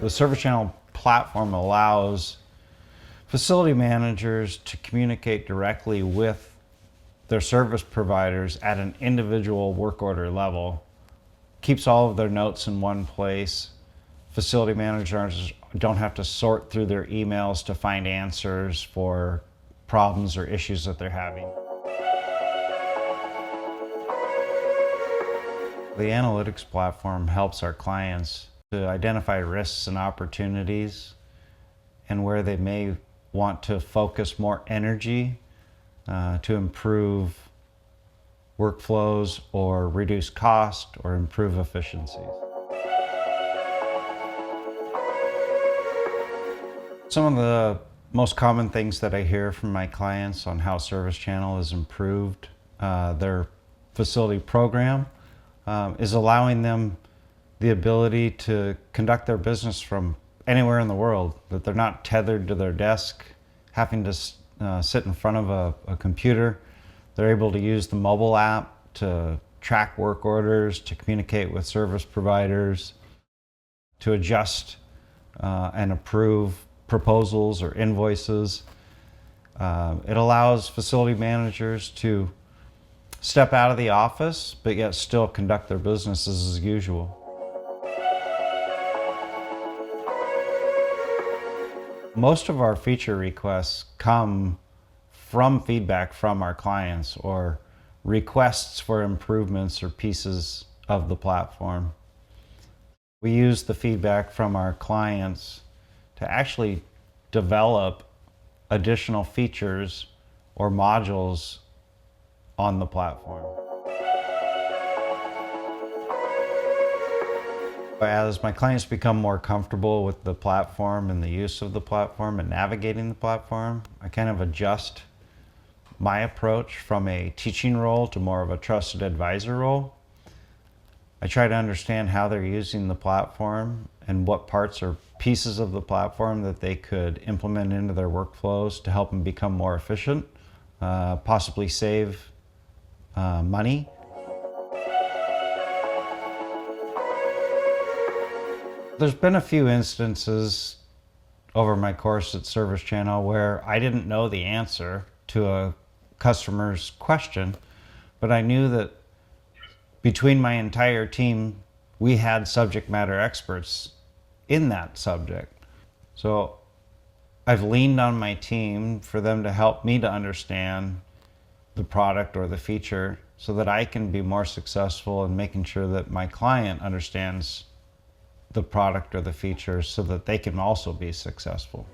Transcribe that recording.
The ServiceChannel platform allows facility managers to communicate directly with their service providers at an individual work order level, keeps all of their notes in one place. Facility managers don't have to sort through their emails to find answers for problems or issues that they're having. The analytics platform helps our clients to identify risks and opportunities and where they may want to focus more energy to improve workflows or reduce cost or improve efficiencies. Some of the most common things that I hear from my clients on how ServiceChannel has improved their facility program is allowing them the ability to conduct their business from anywhere in the world, that they're not tethered to their desk, having to sit in front of a computer. They're able to use the mobile app to track work orders, to communicate with service providers, to adjust and approve proposals or invoices. It allows facility managers to step out of the office, but yet still conduct their businesses as usual. Most of our feature requests come from feedback from our clients or requests for improvements or pieces of the platform. We use the feedback from our clients to actually develop additional features or modules on the platform. As my clients become more comfortable with the platform and the use of the platform and navigating the platform, I kind of adjust my approach from a teaching role to more of a trusted advisor role. I try to understand how they're using the platform and what parts or pieces of the platform that they could implement into their workflows to help them become more efficient, possibly save money. There's been a few instances over my course at ServiceChannel where I didn't know the answer to a customer's question, but I knew that between my entire team, we had subject matter experts in that subject. So I've leaned on my team for them to help me to understand the product or the feature so that I can be more successful in making sure that my client understands the product or the feature so that they can also be successful.